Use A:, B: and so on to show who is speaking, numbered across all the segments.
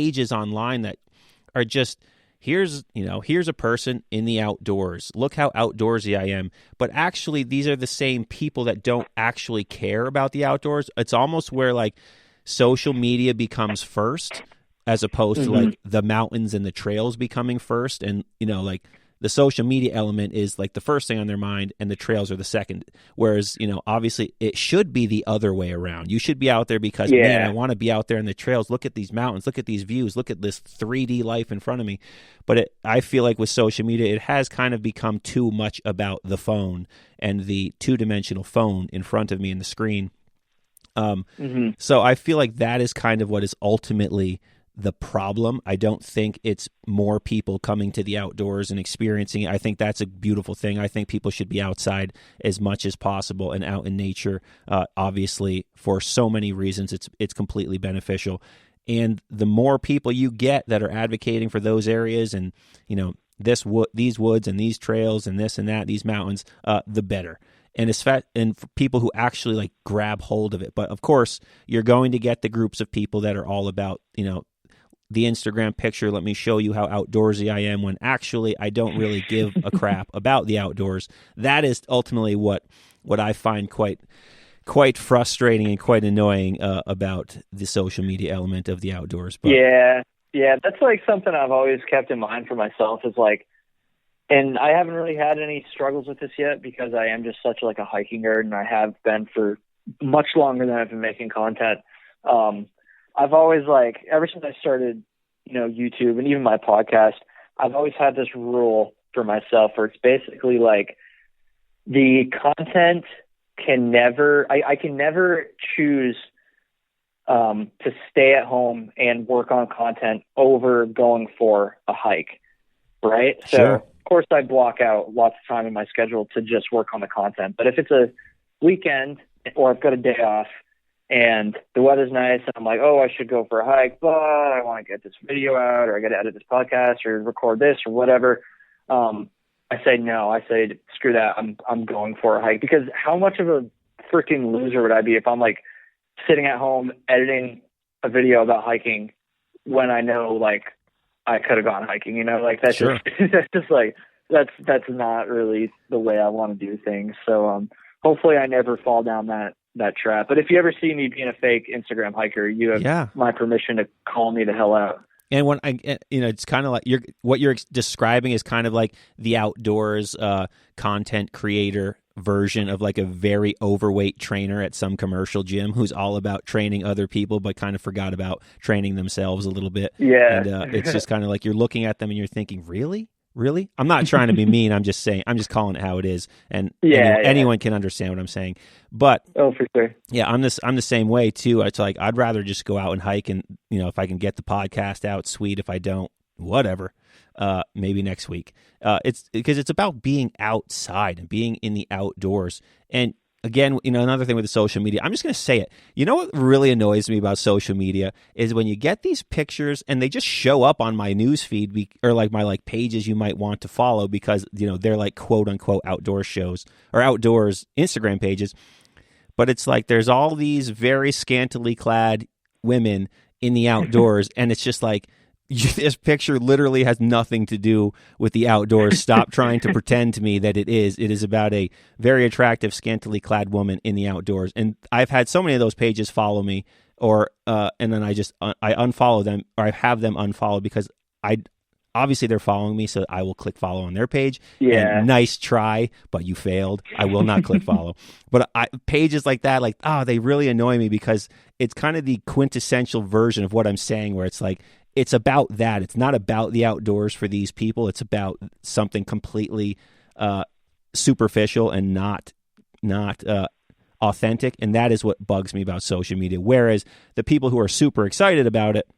A: pages online that are just, here's a person in the outdoors. Look how outdoorsy I am. But actually, these are the same people that don't actually care about the outdoors. It's almost where like social media becomes first, as opposed to like the mountains and the trails becoming first. And, like the social media element is like the first thing on their mind and the trails are the second. Whereas, obviously it should be the other way around. You should be out there because, man, I want to be out there in the trails. Look at these mountains. Look at these views. Look at this 3D life in front of me. But I feel like with social media, it has kind of become too much about the phone and the two-dimensional phone in front of me in the screen. So I feel like that is kind of what is ultimately the problem. I don't think it's more people coming to the outdoors and experiencing it. I think that's a beautiful thing. I think people should be outside as much as possible and out in nature. Obviously, for so many reasons, it's completely beneficial. And the more people you get that are advocating for those areas and, these woods and these trails and this and that, these mountains, the better. And for people who actually like grab hold of it. But of course, you're going to get the groups of people that are all about, the Instagram picture, let me show you how outdoorsy I am, when actually I don't really give a crap about the outdoors. That is ultimately what I find quite frustrating and quite annoying about the social media element of the outdoors. But
B: yeah, that's like something I've always kept in mind for myself is like, and I haven't really had any struggles with this yet because I am just such like a hiking nerd, and I have been for much longer than I've been making content. I've always like, ever since I started, YouTube and even my podcast, I've always had this rule for myself where it's basically like the content can never, I can never choose to stay at home and work on content over going for a hike, right?
A: Sure.
B: So of course I block out lots of time in my schedule to just work on the content. But if it's a weekend or I've got a day off and the weather's nice and I'm like, oh, I should go for a hike, but I want to get this video out, or I got to edit this podcast or record this or whatever. I say no. I say screw that. I'm going for a hike, because how much of a freaking loser would I be if I'm like sitting at home editing a video about hiking when I know like I could have gone hiking, like that's
A: sure.
B: that's just like that's not really the way I want to do things. So hopefully I never fall down that trap. But if you ever see me being a fake Instagram hiker, you have my permission to call me the hell out.
A: And when it's kind of like what you're describing is kind of like the outdoors content creator version of like a very overweight trainer at some commercial gym who's all about training other people, but kind of forgot about training themselves a little bit.
B: Yeah.
A: And it's just kind of like you're looking at them and you're thinking, really? I'm not trying to be mean. I'm just calling it how it is. And anyone can understand what I'm saying. But
B: oh, for sure.
A: Yeah, I'm the same way too. It's like I'd rather just go out and hike, and if I can get the podcast out, sweet. If I don't, whatever. Maybe next week. It's because it's about being outside and being in the outdoors. And again, another thing with the social media, I'm just going to say it. You know what really annoys me about social media is when you get these pictures and they just show up on my news feed or like my like pages you might want to follow because, they're like quote unquote outdoor shows or outdoors Instagram pages. But it's like there's all these very scantily clad women in the outdoors and it's just like, this picture literally has nothing to do with the outdoors. Stop trying to pretend to me that it is. It is about a very attractive, scantily clad woman in the outdoors. And I've had so many of those pages follow me, and then I unfollow them, or I have them unfollowed because obviously they're following me, so I will click follow on their page.
B: Yeah.
A: And nice try, but you failed. I will not click follow. But pages like that, they really annoy me because it's kind of the quintessential version of what I'm saying, where it's like, it's about that. It's not about the outdoors for these people. It's about something completely superficial and not authentic. And that is what bugs me about social media. Whereas the people who are super excited about it,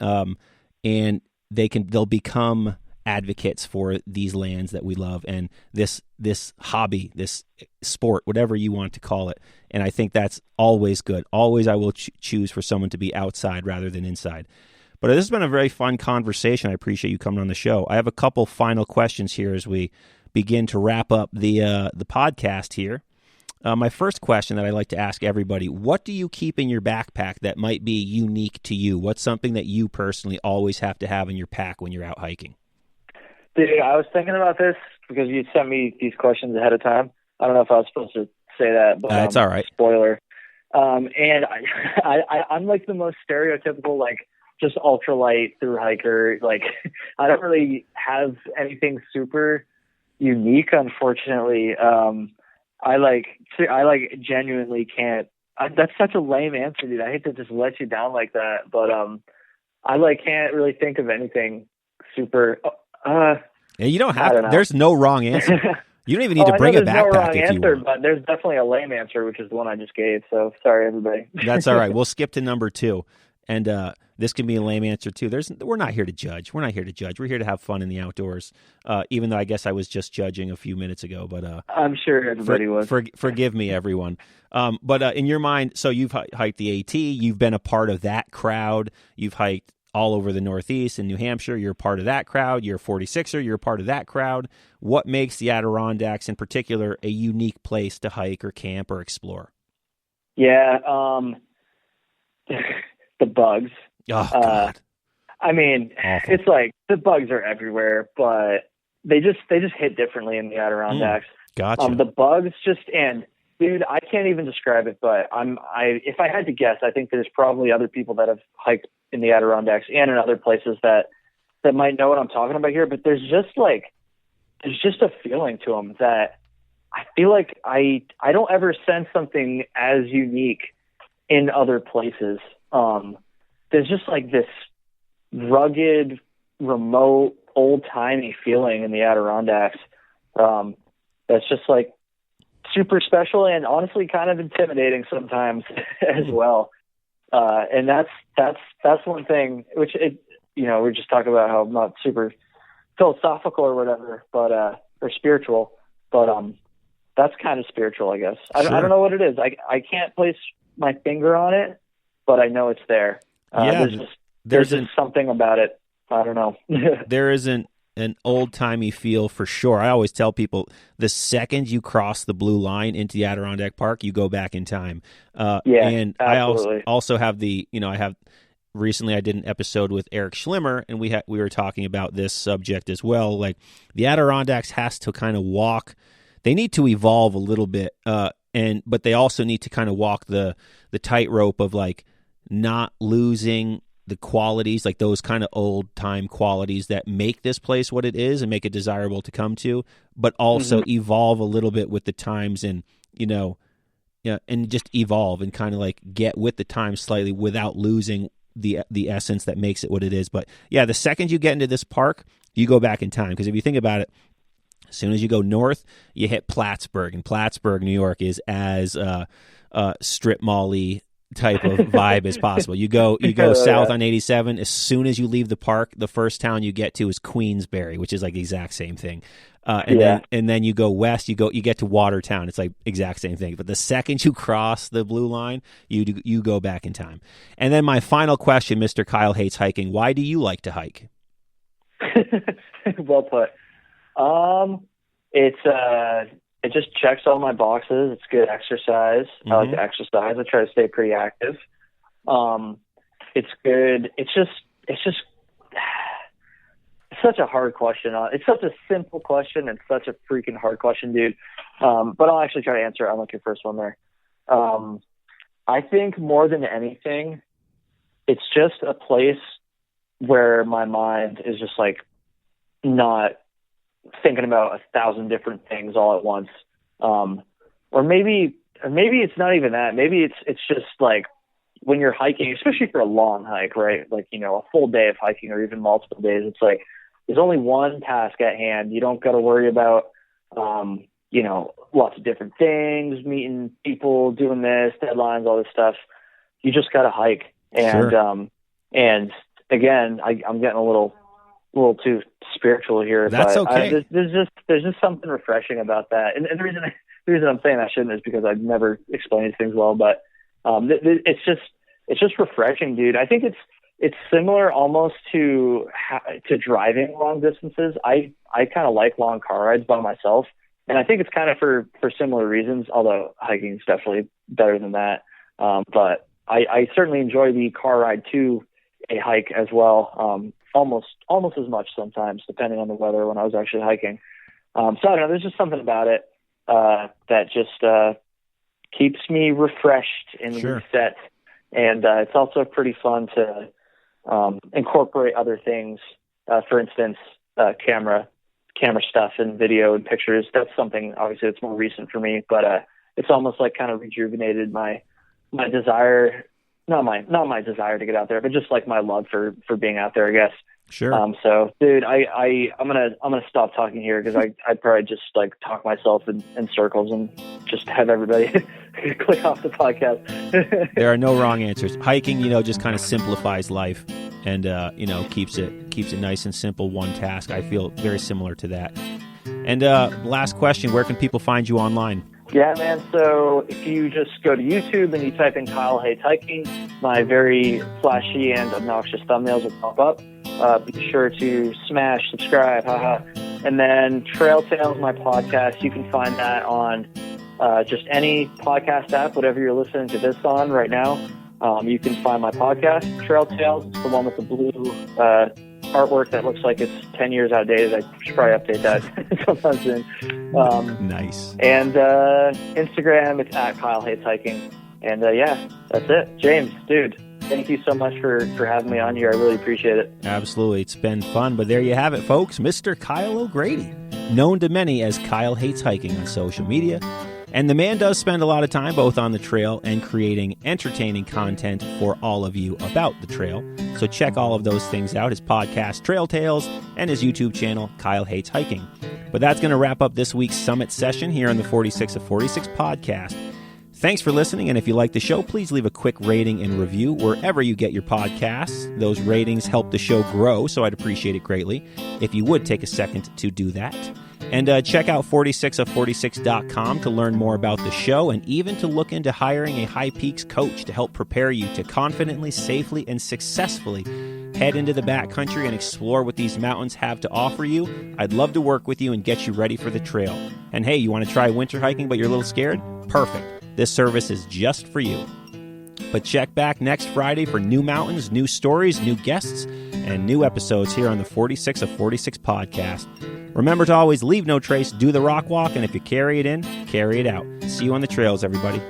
A: and they'll become advocates for these lands that we love and this hobby, this sport, whatever you want to call it. And I think that's always good. Always I will choose for someone to be outside rather than inside. But this has been a very fun conversation. I appreciate you coming on the show. I have a couple final questions here as we begin to wrap up the podcast here. My first question that I like to ask everybody, what do you keep in your backpack that might be unique to you? What's something that you personally always have to have in your pack when you're out hiking?
B: Dude, I was thinking about this because you sent me these questions ahead of time. I don't know if I was supposed to say that, but
A: It's all right.
B: Spoiler. And I'm like the most stereotypical, like just ultralight through hiker. Like I don't really have anything super unique, unfortunately. I genuinely can't. That's such a lame answer, dude. I hate to just let you down like that, but I can't really think of anything super.
A: Yeah, you don't have to. There's no wrong answer. You don't even need to bring a backpack
B: no wrong
A: if you
B: answer,
A: want.
B: but there's definitely a lame answer, which is the one I just gave. So sorry, everybody.
A: That's all right. We'll skip to number 2, and this can be a lame answer too. We're not here to judge. We're here to have fun in the outdoors. Even though I guess I was just judging a few minutes ago, but
B: I'm sure everybody was.
A: Forgive me, everyone. But in your mind, so you've hiked the AT. You've been a part of that crowd. You've hiked all over the Northeast and New Hampshire. You're a part of that crowd. You're a 46er. You're a part of that crowd. What makes the Adirondacks in particular a unique place to hike or camp or explore?
B: Yeah, the bugs.
A: Oh, God.
B: I mean,
A: Awful.
B: It's like the bugs are everywhere, but they just hit differently in the Adirondacks.
A: Gotcha.
B: The bugs and dude, I can't even describe it, but if I had to guess, I think there's probably other people that have hiked in the Adirondacks and in other places that might know what I'm talking about here, but there's just a feeling to them that I feel like I don't ever sense something as unique in other places. There's just like this rugged, remote, old-timey feeling in the Adirondacks that's just like super special and honestly kind of intimidating sometimes as well. And that's one thing which we're just talking about how I'm not super philosophical or whatever, but or spiritual, but that's kind of spiritual, I guess.
A: Sure.
B: I don't know what it is. I can't place my finger on it, but I know it's there. There's just something about it. I don't know.
A: There isn't an old-timey feel for sure. I always tell people the second you cross the blue line into the Adirondack Park, you go back in time. And
B: absolutely.
A: I also have recently I did an episode with Eric Schlimmer, and we were talking about this subject as well. Like the Adirondacks has to kind of walk. They need to evolve a little bit, but they also need to kind of walk the tightrope of like not losing the qualities, like those kind of old time qualities that make this place what it is and make it desirable to come to, but also evolve a little bit with the times and and just evolve and kind of like get with the times slightly without losing the essence that makes it what it is. But yeah, the second you get into this park, you go back in time, because if you think about it, as soon as you go north, you hit Plattsburgh, and Plattsburgh, New York, is as strip mall-y type of vibe as possible. You go south on 87. As soon as you leave the park, the first town you get to is Queensbury, which is like the exact same thing. Then you go west, you get to Watertown. It's like exact same thing. But the second you cross the blue line, you go back in time. And then my final question, Mr. Kyle hates hiking. Why do you like to hike?
B: Well put. It just checks all my boxes. It's good exercise. I like to exercise. I try to stay pretty active. It's good. It's such a hard question. It's such a simple question and such a freaking hard question, dude. But I'll actually try to answer it. I like your first one there. I think more than anything, it's just a place where my mind is just like not thinking about 1,000 different things all at once. Or maybe it's not even that. Maybe it's just like when you're hiking, especially for a long hike, right? Like, a full day of hiking or even multiple days, it's like there's only one task at hand. You don't got to worry about, lots of different things, meeting people, doing this, deadlines, all this stuff. You just got to hike. And,
A: sure.
B: And again, I'm getting a little too spiritual here.
A: That's
B: but
A: okay.
B: There's just something refreshing about that. And the reason I'm saying I shouldn't is because I've never explained these things well, but it's just refreshing, dude. I think it's similar almost to driving long distances. I kind of like long car rides by myself, And I think it's kind of for similar reasons, although hiking is definitely better than that. But I certainly enjoy the car ride to a hike as well, almost as much sometimes, depending on the weather when I was actually hiking. So I don't know, there's just something about it that just keeps me refreshed and reset. And it's also pretty fun to incorporate other things. For instance, camera stuff and video and pictures. That's something obviously that's more recent for me, but it's almost like kind of rejuvenated my desire, not my desire to get out there, but just like my love for being out there, I guess.
A: Sure.
B: So dude, I'm gonna stop talking here because I'd probably just like talk myself in circles and just have everybody click off the podcast.
A: There are no wrong answers. Hiking, just kind of simplifies life and keeps it nice and simple, one task. I feel very similar to that. And last question, where can people find you online?
B: Yeah, man. So if you just go to YouTube and you type in Kyle Hates Hiking, my very flashy and obnoxious thumbnails will pop up. Be sure to smash, subscribe, and then Trail Tales, my podcast, you can find that on just any podcast app, whatever you're listening to this on right now. You can find my podcast, Trail Tales. It's the one with the blue artwork that looks like it's 10 years outdated. I should probably update that sometime soon.
A: Nice.
B: And Instagram, it's at Kyle Hates Hiking. And yeah, that's it. James, dude, thank you so much for having me on here. I really appreciate it.
A: Absolutely. It's been fun. But there you have it, folks. Mr. Kyle O'Grady, known to many as Kyle Hates Hiking on social media. And the man does spend a lot of time both on the trail and creating entertaining content for all of you about the trail. So check all of those things out, his podcast, Trail Tales, and his YouTube channel, Kyle Hates Hiking. But that's going to wrap up this week's Summit session here on the 46 of 46 podcast. Thanks for listening, and if you like the show, please leave a quick rating and review wherever you get your podcasts. Those ratings help the show grow, so I'd appreciate it greatly if you would take a second to do that. And check out 46of46.com to learn more about the show and even to look into hiring a High Peaks coach to help prepare you to confidently, safely, and successfully head into the backcountry and explore what these mountains have to offer you. I'd love to work with you and get you ready for the trail. And hey, you want to try winter hiking but you're a little scared? Perfect. This service is just for you. But check back next Friday for new mountains, new stories, new guests, and new episodes here on the 46 of 46 podcast. Remember to always leave no trace, do the rock walk, and if you carry it in, carry it out. See you on the trails, everybody.